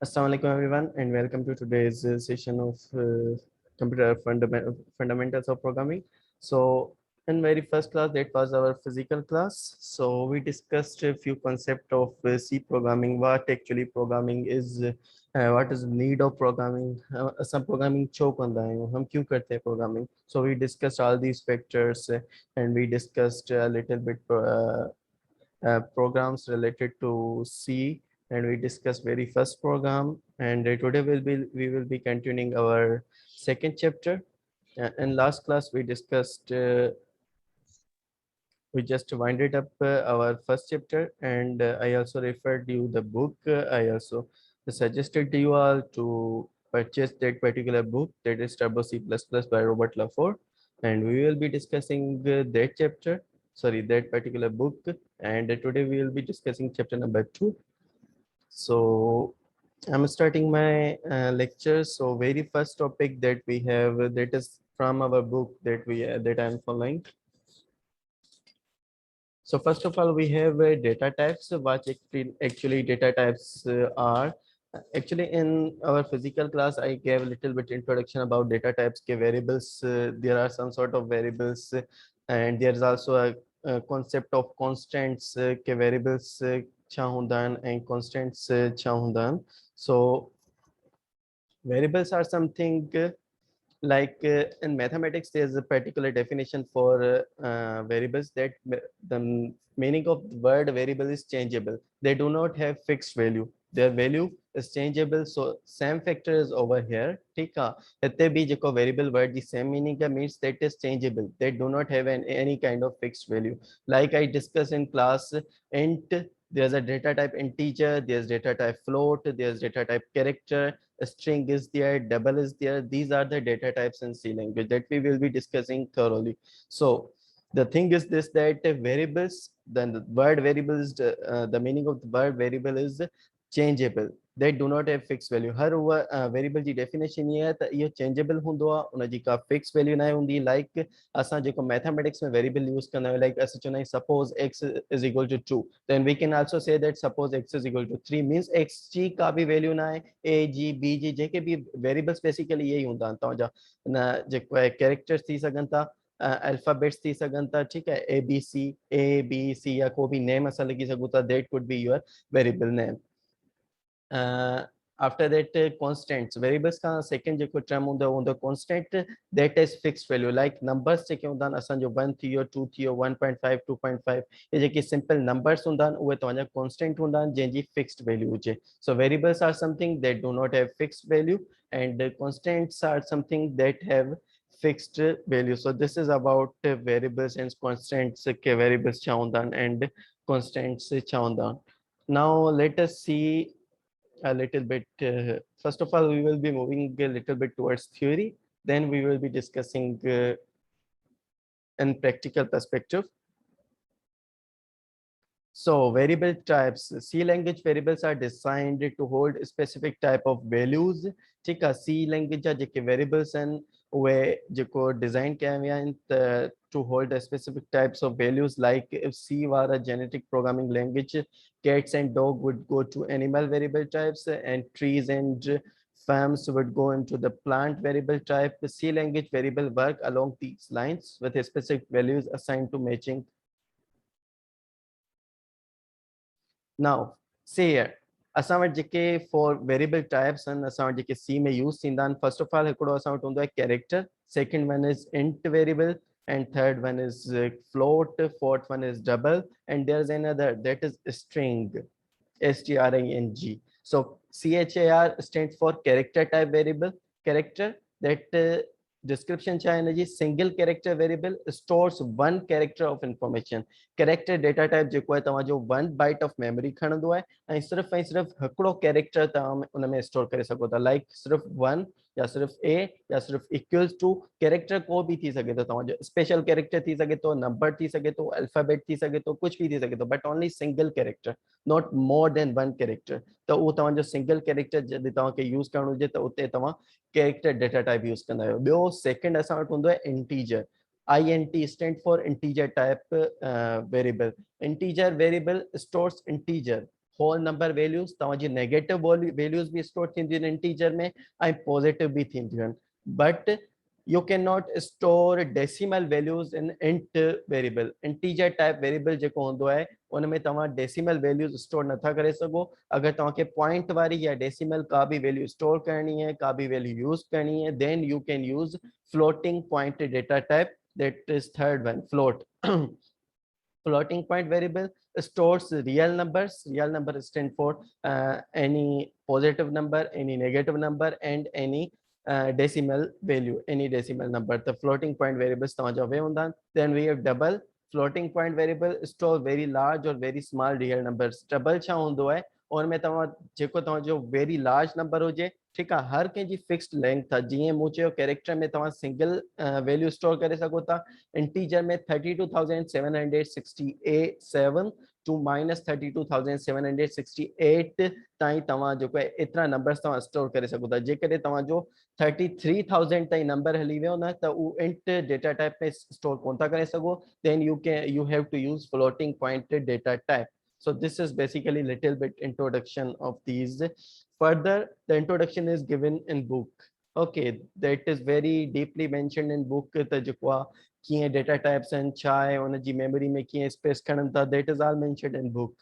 Assalamu alaikum everyone and welcome to today's session of computer fundamentals of programming. So in very first class that was our physical class. So we discussed a few concepts of C programming, what actually programming is, what is the need of programming, some programming choke on the hum kyun karte hain programming. So we discussed all these factors and we discussed a little bit programs related to C, and we discussed very first program. And today we will be continuing our second chapter. In last class we discussed we just winded up our first chapter, and I also referred you the book. I also suggested to you all to purchase that particular book, that is Turbo C++ by Robert Laforte, and we will be discussing that chapter, sorry, that particular book. And today we will be discussing chapter number 2. So I'm starting my lecture. So very first topic that we have, that is from our book that I'm following. So first of all, we have data types. So what actually data types are. Actually, in our physical class, I gave a little bit introduction about data types. Ke variables, there are some sort of variables, and there is also a concept of constants. Ke variables cha hundan and constants cha hundan. So variables are something like in mathematics there's a particular definition for variables, that the meaning of the word variable is changeable. They do not have fixed value, their value is changeable. So same factor is over here, ठीक है. इतने भी जो variable word the same meaning का means that is changeable, they do not have any kind of fixed value. Like I discussed in class, int, there's a data type integer, there's data type float, there's data type character, a string is there, double is there. These are the data types in C language that we will be discussing thoroughly. So the thing is this, that variables, then the word variable is the meaning of the word variable is changeable. They do not have fixed value. Her variable ji definition ये है, तो ये changeable हुंदो आहे, उन जी का fixed value ना हुंदी. Like असां जेको mathematics में variable use कंदा आहियूं, like असां चवंदा आहियूं suppose x is equal to 2, then we can also say that suppose x is equal to 3 means x जी का भी value ना है, a g b जी जेके भी variables basically यही हुंदा आहिनि. तव्हांजा न जेको आहे characters थी सघनि था, अल्फाबेट्स थी सघनि था, ठीक है, A B C, A B C, या को भी नेम असां लिखी सघूं था, that could be your variable name. After that constants, variables का second जेको term हूंदो हूंदो constant, that is fixed value. Like numbers जेके हूंदा आहिनि, असांजो 1 थियो, 2 थियो, 1.5, 2.5, ये जेके simple numbers हूंदा आहिनि उहे तव्हांजा constant हूंदा आहिनि जंहिंजी fixed value हुजे. So variables are something that do not have fixed value, and constants are something that have fixed value. So this is about variables and constants के variables छा हूंदा आहिनि and constants छा हूंदा आहिनि. Now let us see a little bit. First of all, we will be moving a little bit towards theory. Then we will be discussing in practical perspective. So variable types, C language variables are designed to hold a specific type of values. ठीक है, C language जा जेके variables हैं वे जेको design किया हुआ हैं to hold a specific types of values. Like if C were a genetic programming language, cats and dog would go to animal variable types, and trees and farms would go into the plant variable type. The C language variable work along these lines with a specific values assigned to matching. Now, see here, असां वटि जेके for variable types and असां वटि जेके C में use थींदा आहिनि, first of all हिकिड़ो असां वटि हूंदो आहे character, second one is int variable, and third one is float, fourth one is double, and there's another that is string, string. So char stands for character type variable. Character, that description cha energy single character variable stores one character of information. Character data type जेको आहे तव्हांजो 1 byte of memory खणंदो आहे ऐं सिर्फ़ हिकिड़ो character तव्हां उन में स्टोर करे सघो था. लाइक सिर्फ़ 1 या सिर्फ़ a या सिर्फ़ इक्वल्स टू कैरेक्टर को भी थी सघे थो, तव्हांजो स्पेशल कैरेक्टर थी सघे थो, नंबर थी सघे थो, अल्फाबेट थी सघे थो, कुछ भी थी सघे थो, but only single character, not more than one character. त उहो तव्हांजो सिंगल कैरेक्टर जॾहिं तव्हांखे यूज़ करणो हुजे त उते तव्हां कैरेक्टर डेटा टाइप यूज़ कंदा आहियो. ॿियो सेकंड असां वटि हूंदो आहे integer. INT stand for integer type variable. Integer variable stores integer, whole number values, तव्हांजी negative values भी store थींदियूं आहिनि integer में ऐं positive भी थींदियूं आहिनि. But you cannot store decimal values in int variable. Integer type variable जेको हूंदो आहे उन में तव्हां decimal values store नथा करे सघो. अगर तव्हांखे point वारी या decimal का भी value store करणी है, का भी value use करणी है, then you can use floating point data type. That is third one, float. Floating point variable stores real numbers. Real number stand for any positive number, any negative number, and any decimal value, any decimal number. The floating point variables तव्हांजा वे हूंदा आहिनि. Then we have double. Floating point variable store very large or very small real numbers. Double छा हूंदो आहे उन में तव्हां जेको तव्हांजो very large number हुजे, ठीकु आहे, हर कंहिंजी फिक्स्ड लेंथ आहे. जीअं मूं चयो कैरेक्टर में तव्हां सिंगल वैल्यू स्टोर करे सघो था. इंटीजर में 32,767 टू -32,768 ताईं तव्हां जेको आहे एतिरा नंबर्स तव्हां स्टोर करे सघो था. जेकॾहिं तव्हांजो 33,000 ताईं नंबर हली वियो न त उहो इंट डेटा टाइप में स्टोर कोन था करे सघो. Then you have to use floating point data type. So this is basically little bit introduction of these. Further, the introduction is given in book. Okay, that is very deeply mentioned in book. त जेको आहे कीअं data types and छा आहे उनजी memory में कीअं space खणनि था, that is all mentioned in book.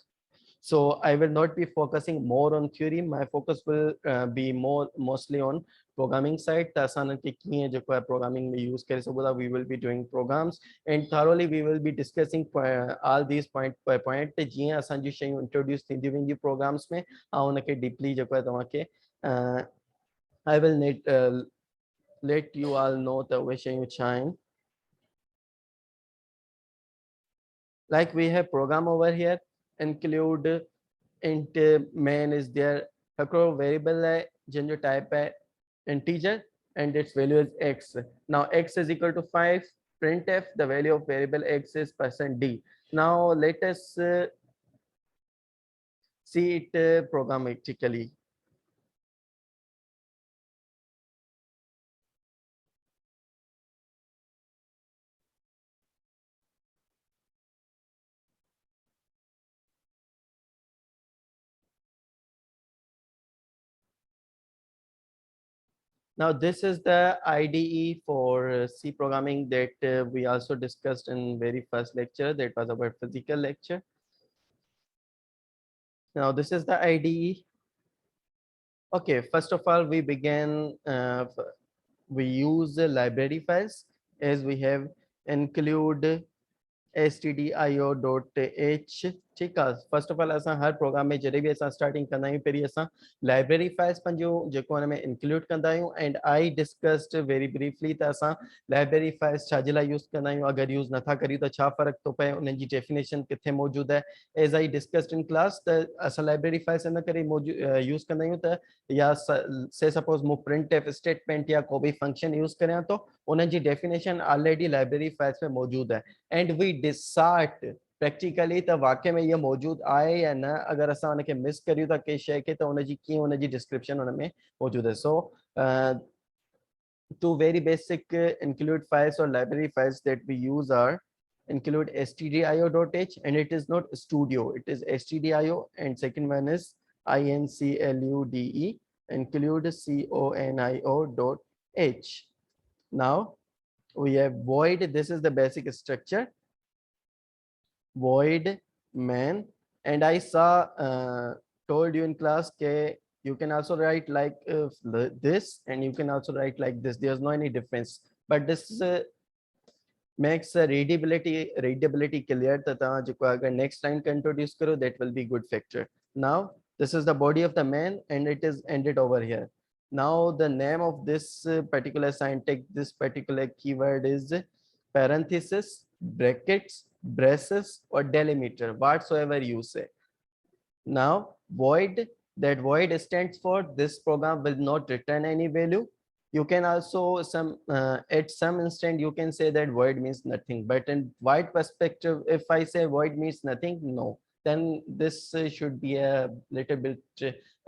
So I will not be focusing more on theory. My focus will be mostly on programming side. त असां खे कीअं जेको आहे programming में use करे सघूं था. We will be doing programs and thoroughly we will be discussing all these point by point. जीअं असांजी शयूं introduce थींदियूं वेंदियूं programs में ऐं उनखे deeply जेको आहे तव्हांखे I will let you all know the way you shine. Like we have program over here, include int main is there. Variable है जिन type है integer and its value is x. Now x is equal to 5. Printf, the value of variable x is %d. Now let us see it programmatically. Now this is the IDE for C programming that we also discussed in very first lecture. That was our physical lecture. Now this is the IDE. Okay, first of all, we begin, we use the library files as we have include stdio.h. ठीक है. First of all असां हर programme में जॾहिं बि असां starting कंदा आहियूं पहिरीं असां लाइब्रेरी फाइल्स पंहिंजो जेको हुन में इंक्लूड कंदा आहियूं. And I discussed very briefly त असां लाइब्रेरी फाइल्स छाजे लाइ यूज़ कंदा आहियूं, अगरि यूज़ नथा करियूं त छा फ़र्क़ु थो पए, उन्हनि जी डेफिनेशन किथे मौजूदु आहे. As I discussed in class त असां लाइब्रेरी फाइल्स इन करे यूज़ कंदा आहियूं त या से सपोज मूं प्रिंट एफ स्टेटमेंट या को बि फंक्शन यूज़ करियां थो, उन्हनि जी डेफिनेशन ऑलरेडी लाइब्रेरी फाइल्स में मौजूदु आहे. एंड वी डिसार्ट प्रैक्टिकली त वाक़ई में इहो मौजूदु आहे या न. अगर असां उनखे मिस करियूं था कंहिं शइ खे त उनजी कीअं उनजी डिस्क्रिप्शन उन में मौजूदु आहे. सो two very basic include files or library files that we use are include stdio.h, and it is not studio, it is stdio, and second one is include, include conio.h. Now we have void. This is the basic structure. Void main, and I saw told you in class that you can also write like this, and you can also write like this. There's no any difference, but this makes readability clear. That next line can introduce karo, that will be good factor. Now this is the body of the main, and it is ended over here. Now the name of this particular syntax, this particular keyword is parenthesis, brackets, braces, or delimiter, whatsoever you say. Now void, that void stands for this program will not return any value. You can also at some instant you can say that void means nothing, but in wide perspective, if I say void means nothing, no, then this should be a little bit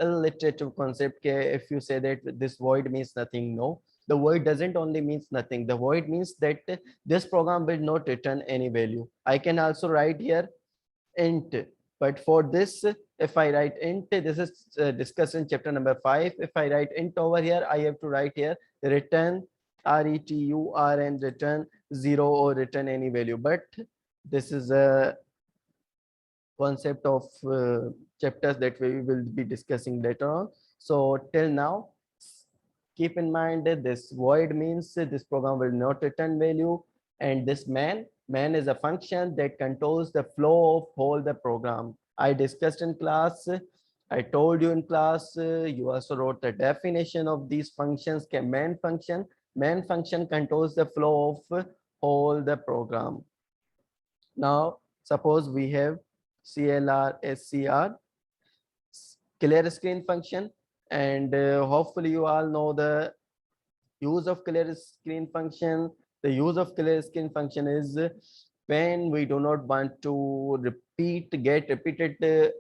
alliterative concept. If you say that this void means nothing, no, the void doesn't only means nothing. The void means that this program will not return any value. I can also write here int But for this, if I write int, this is discussed in chapter number 5. If I write int over here, I have to write here return return and return 0 or return any value. But this is a concept of chapters that we will be discussing later on. So till now, keep in mind that this void means this program will not return value, and this man is a function that controls the flow of whole the program. I discussed in class, I told you in class, you also wrote the definition of these functions. Main function controls the flow of whole the program. Now suppose we have CLR SCR, clear screen function, and hopefully you all know the use of clear screen function. The use of clear screen function is when we do not want to get repeated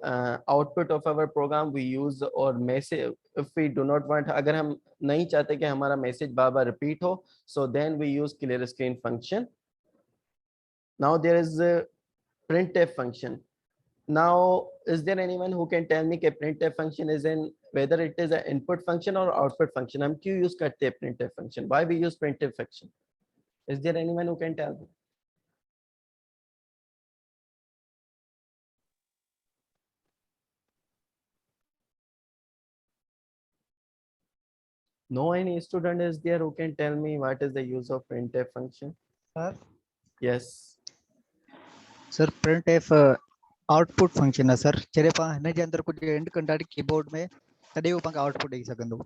output of our program, we use or message. If we do not want, अगर हम नहीं चाहते कि हमारा message बार बार repeat हो, so then we use clear screen function. Now there is a printf function. Now, is there anyone who can tell me कि printf function is in whether it is an input function or output function? हम क्यों use करते हैं printf function? Why we use printf function? Is there anyone who can tell me? No, any student is there who can tell me what is the use of printf function? Sir, Yes. sir, printf output function है sir. चले पा ने जे अंदर कुछ end कंटाड़ी keyboard में तड़े ऊपर का output देख सकते हो.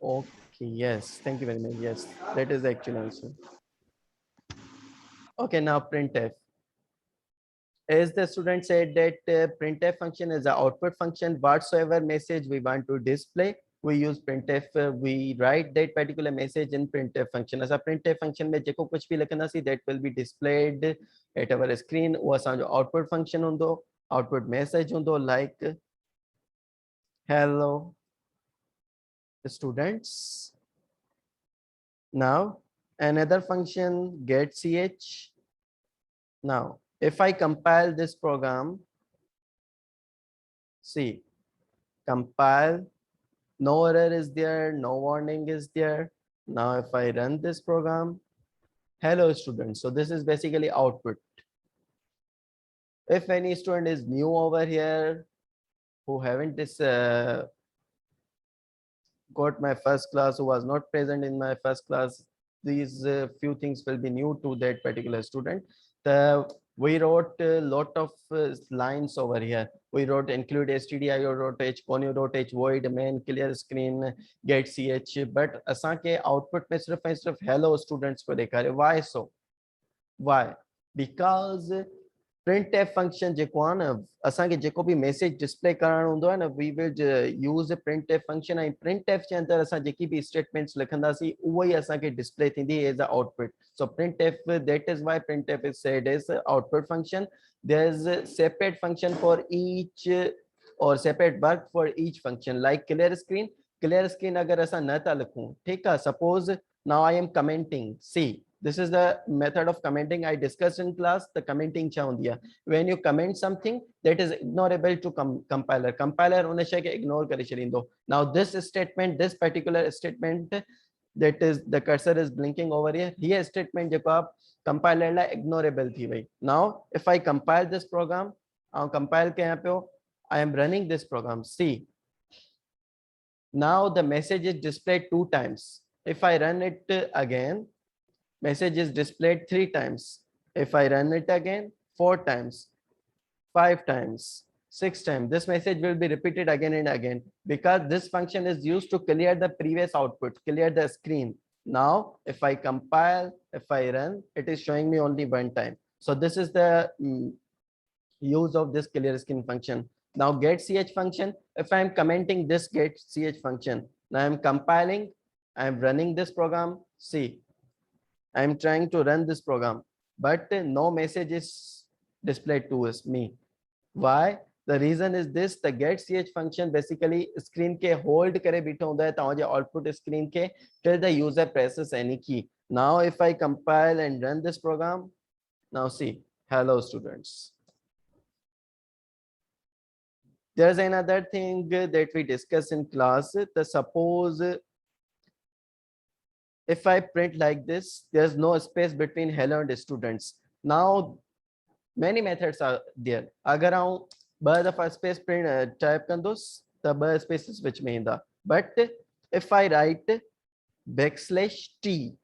Okay. Yes. Thank you very much. Yes, that is the actual answer. Okay. Now printf. As the student said that printf function is an output function. Whatsoever message we want to display, we use printf. We write that particular message in printf function. As a printf function में जेको कुछ भी लिखना सी that will be displayed at our screen. वो असांजो output function हुंदो, output message हुंदो like hello students. Now another function get ch. Now if I compile this program, see, compile, no error is there, no warning is there. Now if I run this program, hello students. So this is basically output. If any student is new over here who haven't got my first class, who was not present in my first class, these few things will be new to that particular student. We wrote a lot of lines over here. We wrote include stdio, wrote h, conio, wrote h, void, main, clear screen, get ch, but असांखे output में सिर्फ hello students को देखा रहे. Why so? Why? Because printf function जेको आहे न, असांखे जेको बि मैसेज डिस्प्ले करणो हूंदो आहे न, we will use a printf function. ऐं printf जे अंदरि असां जेकी बि स्टेटमेंट्स लिखंदासीं उहो ई असांखे डिस्प्ले थींदी as a output. So printf, that is why printf is said as output function. There is a separate function for each or separate work for each function, like clear screen. Clear screen अगर असां न था लिखूं, ठीक आहे, suppose now I am commenting. See, this is the method of commenting I discussed in class. The commenting cha hundi hai. When you comment something that is ignorable to compiler उन शइ खे ignore करे छॾींदो. Now this statement, this particular statement, that is the cursor is blinking over here. Here statement जेको आहे compiler लाइ ignorable थी वई. Now if I compile this program, compile कयां पियो, I am running this program. See, now the message is displayed 2 times. If I run it again, message is displayed 3 times. If I run it again, 4 times, 5 times, 6 times, this message will be repeated again and again, because this function is used to clear the previous output, clear the screen. Now if I compile, if I run, it is showing me only 1 time. So this is the use of this clear screen function. Now get ch function, if I am commenting this get ch function, now I am compiling, I am running this program. See, I am trying to run this program, but no message is displayed to me. Why? The reason is this: the get ch function basically screen के hold करे बीठो होता है ताकि output screen के till the user presses any key. Now if I compile and run this program, now see, hello students. There's another thing that we discuss in class. The suppose if I print like this, there's no space between hello and students. Now many methods are there. Agar आऊं ॿ दफ़ा space print type कंदुसि त ॿ spaces विच में ईंदा. But if I write \t,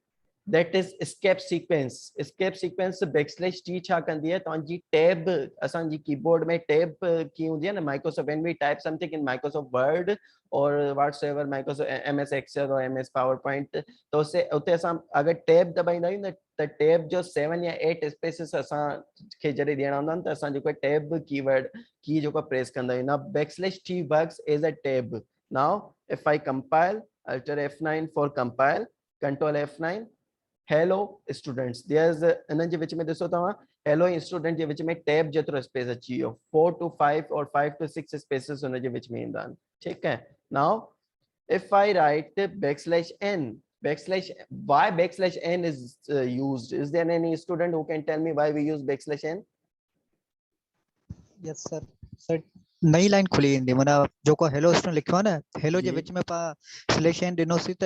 that is escape sequence. Escape sequence \t छा कंदी आहे तव्हांजी tab असांजी कीबोर्ड में tab की हूंदी आहे न Microsoft when we type something in Microsoft Word or whatsoever Microsoft MS Excel or MS PowerPoint त उसे उते असां अगर tab दबाईंदा आहियूं न त tab जो 7 या 8 स्पेसिस असांखे जॾहिं ॾियणा हूंदा आहिनि त असां जेको tab कीवर्ड की जेको प्रेस कंदा आहियूं now \t works as a tab. Now if I compile, Alt F9 for compile, Control F9, hello students. There's इन जे विच में ॾिसो तव्हां hello student जे विच में tab जेतिरो स्पेस अची वियो 4 to 5 or 5 to 6 स्पेसिस उन जे विच में ईंदा आहिनि. ठीकु आहे. Now if I write \n, why \n is used? Is there any student who can tell me why we use \n? Yes sir. Sir नई लाइन खुली ईंदी माना जेको हेलो स्टूडेंट लिखियो आहे न हेलो जे जी. विच में पा स्लैश एन ॾिनोसीं त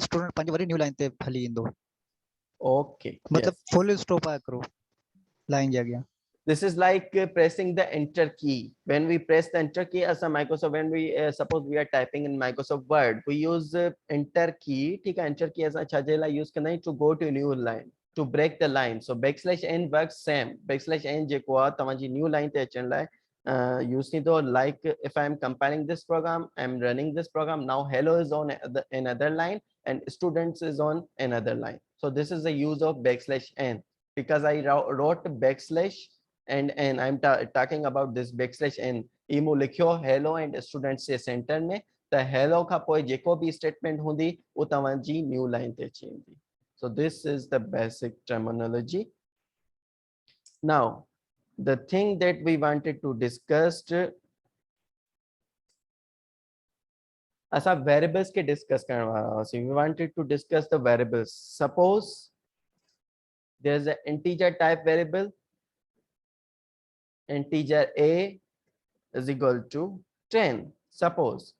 स्टूडेंट पंहिंजी वरी न्यू लाइन ते हली ईंदो. Okay. मतलब Yes. फुल स्टॉप आहे हिकिड़ो लाइन जे अॻियां. This is like pressing the enter key. When we press the enter key as a Microsoft, when we suppose we are typing in Microsoft Word, we use enter key. ठीक है, enter key as a chajela use करना है to go to new line, to break the line. So \n works same. \n जेको आहे तव्हांजी new line ते अचण लाइ use थी तो like if I am compiling this program, I am running this program. Now hello is on another line and students is on another line. So this is the use of \n because I wrote backslash and I'm talking about this \n. इमो लिखियो hello and students J centre में त hello खां पोइ जेको बि statement हूंदी वो तव्हांजी new line ते अची वेंदी. So this is the basic terminology. Now the thing that we wanted to discuss, असां variables के discuss करण वारा हुआसीं. We wanted to discuss the variables. Suppose there's an integer type variable. Integer a is equal to 10. Suppose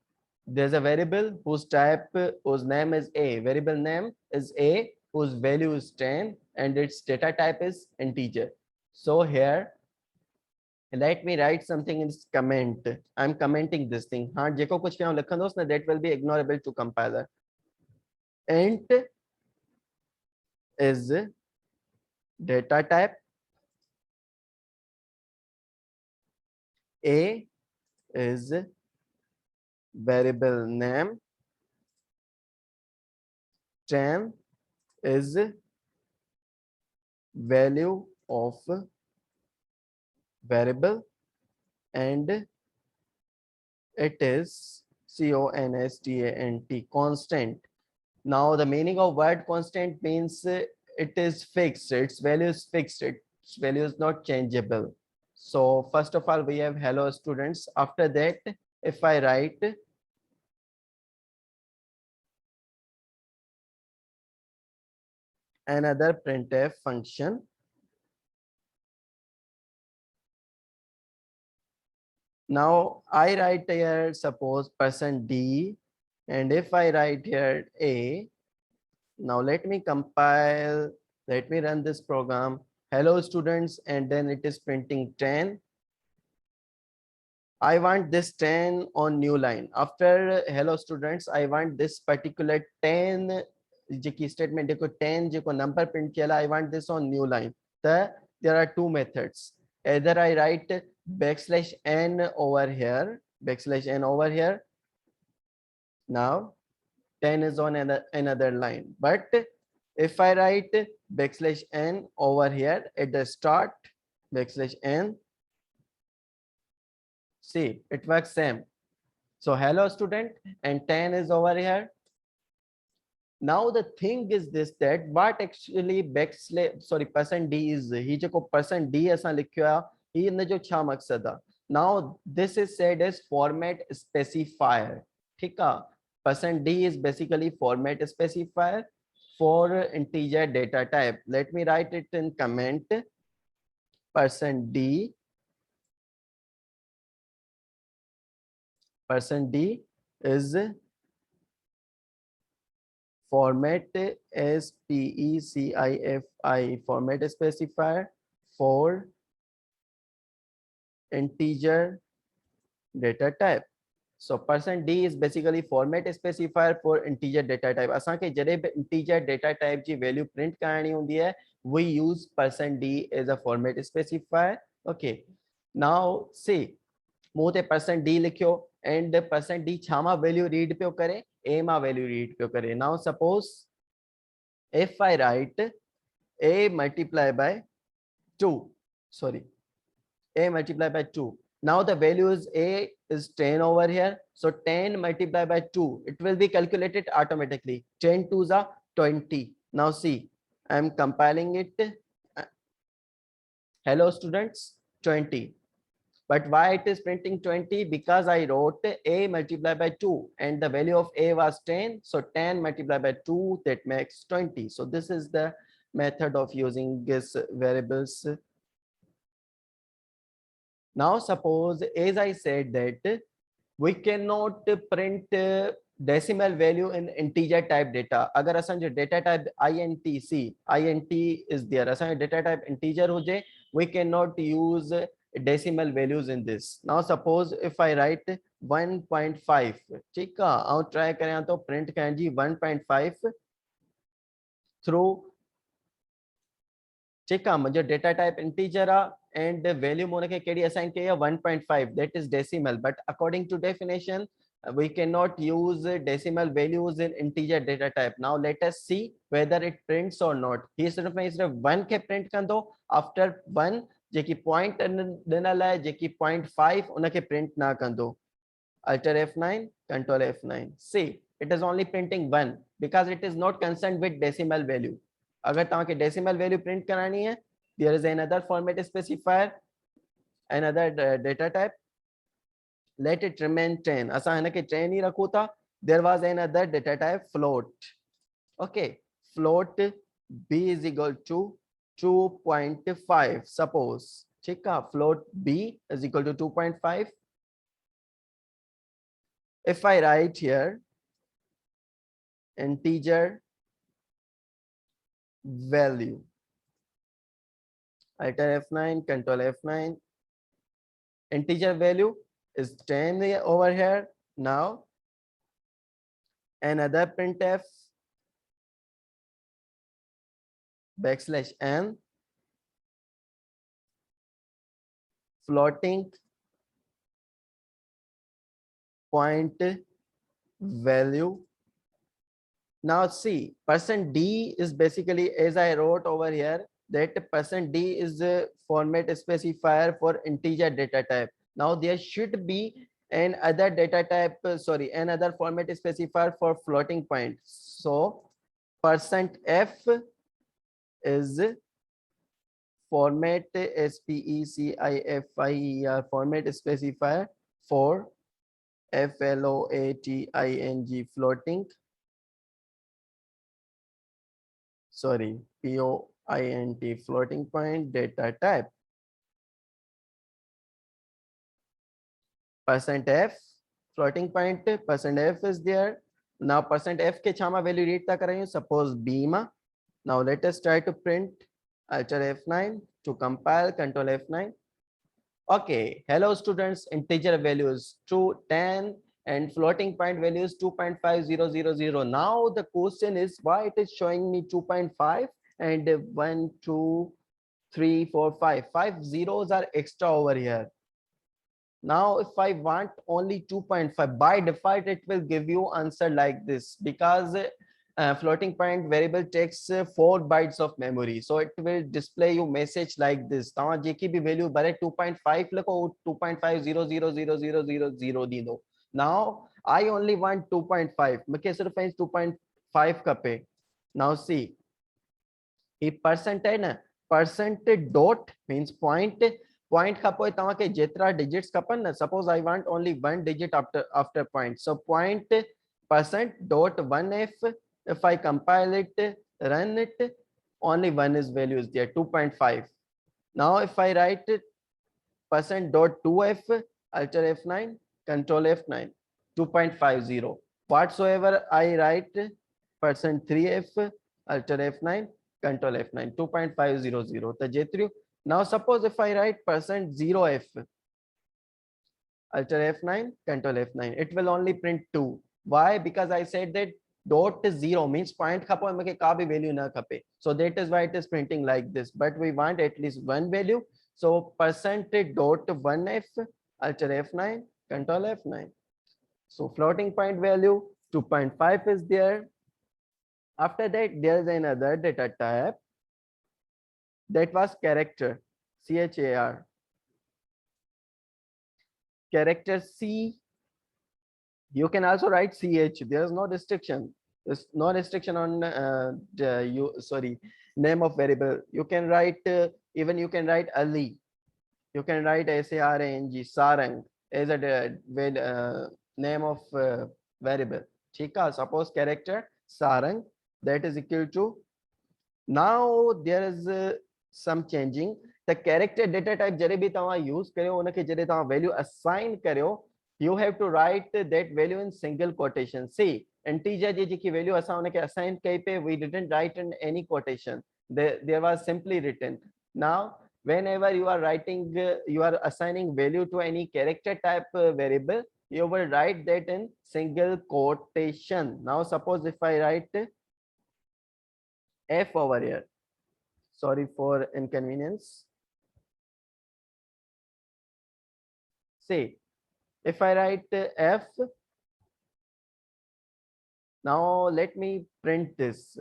there's a variable whose type, whose name is a, variable name is a, whose value is 10 and its data type is integer. So here let me write something in comment. I'm commenting this thing. हाँ जेको कुछ भी हम लिखंदोस ना that will be ignorable to compiler. Int is data type, a is variable name, 10 is value of variable and it is constant. Now the meaning of word constant means it is fixed, its value is fixed, its value is not changeable. So first of all we have hello students. After that if I write another printf function, now I write here suppose %d and if I write here a, now let me compile, let me run this program, hello students, and then it is printing 10. I want this 10 on new line. After hello students, I want this particular 10 जेकी statement देखो 10 जेको number print किया I want this on new line. There are two methods. Either I write \n over here, \n over here. Now 10 is on another line. But if I write \n over here at the start, \n, see it works same. So hello student and 10 is over here. Now the thing is this, that what actually %d is, he जेको %d असां लिखियो आहे ही इन जो छा मक़सद आहे. Now this is said as format specifier. ठीक आहे. %d is basically format specifier for integer data type. Let me write it in comment. %d percent D is format specify format specifier for integer data type. So percent D is basically format specifier for integer data type. असांखे जॾहिं बि integer data type जी value print करणी हूंदी आहे, we use percent D as a format specifier. Okay. Now see, मूं ते percent D लिखियो and percent D छा मां value read पियो करे, A मां value read पियो करे. Now suppose if I write A multiply by 2, sorry, A multiply by 2. Now the value is A is 10 over here. So 10 multiplied by 2, it will be calculated automatically. 10 2s are 20. Now see, I am compiling it. Hello students, 20. But why it is printing 20? Because I wrote A multiplied by 2 and the value of A was 10. So 10 multiplied by 2, that makes 20. So this is the method of using this variables. Now suppose, as I said, that we cannot print decimal value in integer type data. Agar asanjo data type int is there, asanjo data type integer ho jaye, we cannot use decimal values in this. Now suppose if I write 1.5, ठीक है, I'll try करें तो print करें जी 1.5 through, ठीक है, मुझे data type integer and the value मोने के केडी assign किया 1.5, that is decimal, but according to definition we cannot use decimal values in integer data type. Now let us see whether it prints or not. He सिर्फ 1 के print कर दो, after 1 जेकी point ॾिनल आहे, जेकी 0.5 उनके print ना कर दो. Alt F9, Control F9. See, it is only printing 1 because it is not concerned with decimal value. अगर तव्हांखे decimal value print करानी है, there is another format specifier, another data type. Let it remain 10. असां हिनखे 10 ही रखूं था. There was another data type float. Okay, float B is equal to 2.5. Suppose, ठीक है, float B is equal to 2.5. If I write here integer value, Alt F9, Control F9, integer value is 10 over here. Now another printf backslash n floating point value. Now see, percent D is basically, as I wrote over here, that percent D is a format specifier for integer data type. Now there should be another data type, another format specifier for floating point. So percent F is format specifier format specifier for floating floating, point floating point data type. Percent F floating point percent F is there. Now percent F के छामा value read तक रही हूँ, suppose B मा. Now let us try to print. Alt F9 to compile, Control F9. Okay, hello students, integer values 2, 10 and floating point values 2.5000. Now the question is why it is showing me 2.5 and 1, 2, 3, 4, 5. 5 zeros are extra over here. Now if I want only 2.5, by default it will give you answer like this because floating point variable takes 4 bytes of memory, so it will display you message like this. तव्हां जेकी भी value भरे 2.5 लिखो, 2.500000 दी दो. Now I only want 2.5, मूंखे सिर्फ 2.5 खपे. Now see, ही percent है ना, percent dot means point खां पोइ तव्हांखे जेतिरा digits खपनि न, suppose I want only 1 digit after point, so point percent dot 1f. If I compile it, run it, only one is value is there, 2.5. Now if I write it percent dot 2f, Alt F9, control F9, 2.50. Whatsoever I write %3f, alter F9, control F9, 2.500. The J3. Now suppose if I write %0f, alter F9, control F9, it will only print 2. Why? Because I said that dot 0 means point khapo make ka bhi value na khape. So that is why it is printing like this. But we want at least one value. So %.1f, alter F9, control F9. So floating point value 2.5 is there. After that, there is another data type that was character, char. Character C, you can also write ch. There is no restriction. There's no restriction on name of variable. You can write even you can write Ali. You can write sarang, sarang as a name of variable. Chika, suppose character sarang, that is equal to. Now there is some changing. The character data type jare bhi tama use karyo unake jare tama value assign karyo, you have to write that value in single quotation. See, integer je ki value asa unake assign kai pe, we didn't write in any quotation. There was simply written. Now whenever you are writing, you are assigning value to any character type variable, you will write that in single quotation. Now suppose if I write f over here, sorry for inconvenience. See, if I write f, now let me print this.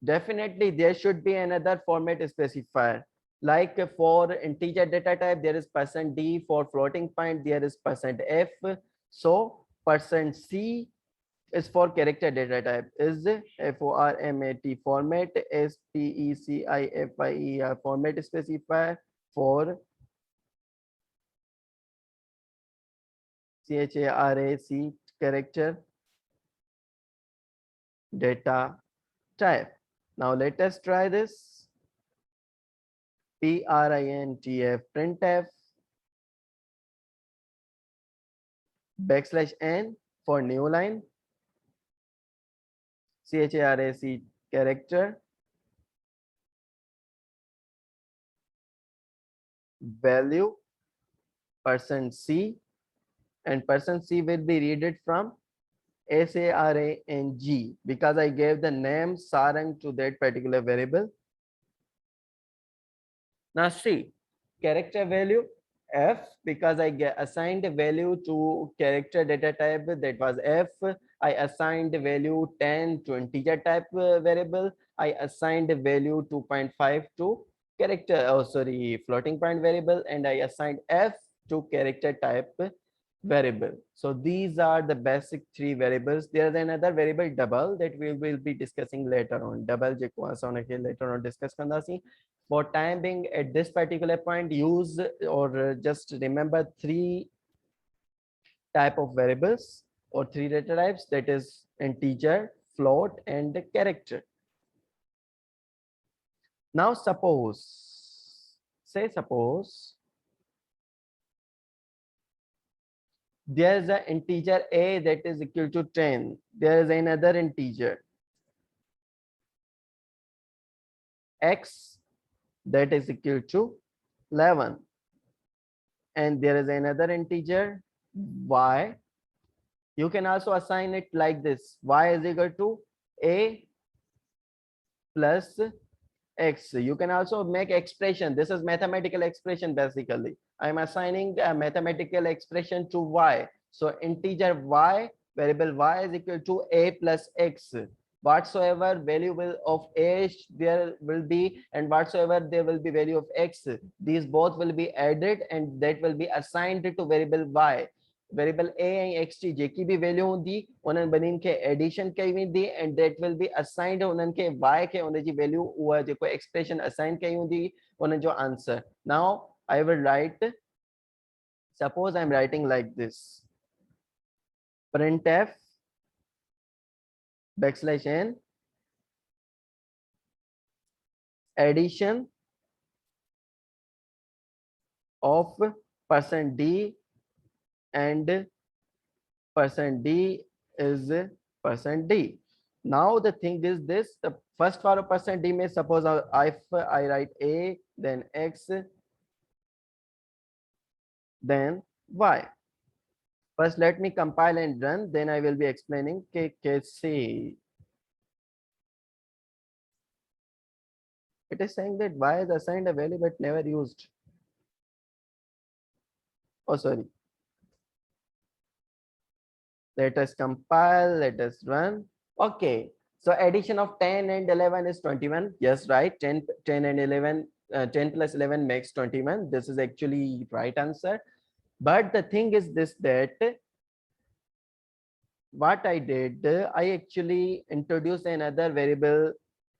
Definitely there should be another format specifier. Like for integer data type, there is %d. For floating point, there is %f. So %c is for character data type, is format format, specifier format specifier for charac character data type. Now let us try this. printf printf \n for new line, charac character value %c, and %c will be read from sarang, because I gave the name sarang to that particular variable. Now see, character value f, because I assigned a value to character data type, that was f. I assigned the value 10 to integer type variable. I assigned the value 2.5 to character, floating point variable, and I assigned f to character type variable. So these are the basic 3 variables. There is another variable double that we will be discussing later on. Double later on discuss kandasi. For time being, at this particular point, use or just remember 3 type of variables or 3 data types, that is integer, float, and character. Now suppose there is an integer a that is equal to 10. There is another integer x that is equal to 11, and there is another integer y. You can also assign it like this: y is equal to a plus x. You can also make expression. This is mathematical expression. Basically, I'm assigning a mathematical expression to y. So integer y, variable y is equal to a plus x. Whatsoever value of a there will be, and whatsoever there will be value of x, these both will be added, and that will be assigned to variable y. Variable a and xt जेकी भी value होंदी उन्हनि बनिन के addition कई वेंदी, and that will be assigned उन्हनि के y के उन जी value उहा जेको expression assign कई हूंदी उन जो answer. Now I will write, suppose I'm writing like this: printf \n addition of %d and %d is %d. Now the thing is this, the first for a %d may suppose if I write a, then x, then y. First let me compile and run, then I will be explaining KKC. It is saying that y is assigned a value but never used. Oh, sorry. Let us compile, let us run. Okay. So addition of 10 and 11 is 21. Yes, right. 10 and 11, 10 plus 11 makes 21. This is actually right answer. But the thing is this, that what I did, I actually introduced another variable.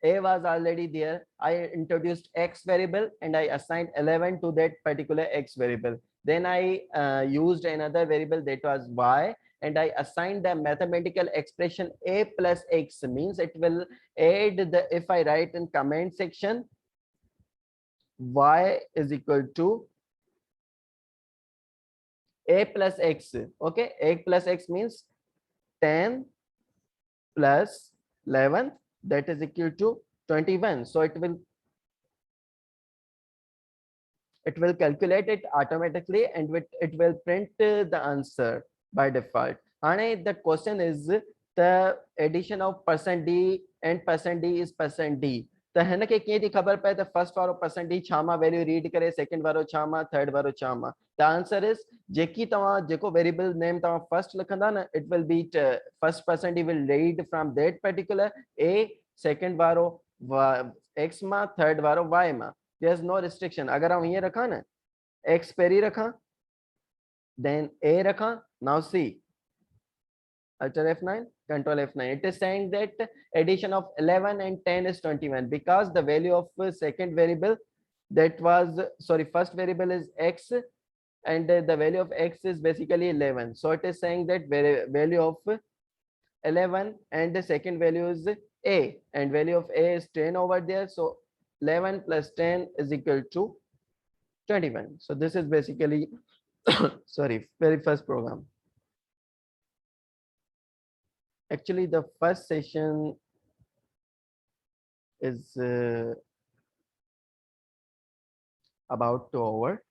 A was already there. I introduced X variable and I assigned 11 to that particular X variable. Then I used another variable that was Y, and I assigned the mathematical expression a plus x, means it will add the, if I write in comment section, y is equal to a plus x. Okay, a plus x means 10 plus 11, that is equal to 21. So it will calculate it automatically and it will print the answer by default. And the question is the addition of %d and %d is %d. तो है ना कि कीअं थी ख़बर पए त first वारो %d छा मां वैल्यू रीड करे, सेकंड वारो छा मां, थर्ड वारो छा मां. द आंसर इज जेकी तव्हां जेको वेरिएबल नेम तव्हां फर्स्ट लिखंदा न, it will be first %d will read from that particular A, second वारो x मां, थर्ड वारो y मां. There's no restriction. अगर हम ये रखा ना, x पेरी रखा, then a रखा. Now see, Alt F9, Control F9. It is saying that addition of 11 and 10 is 21 because the value of second variable, that was, sorry, first variable is x, and the value of x is basically 11. So it is saying that value of 11 and the second value is a, and value of a is 10 over there. So 11 plus 10 is equal to 21. So this is basically sorry, very first program. Actually the first session is about to over.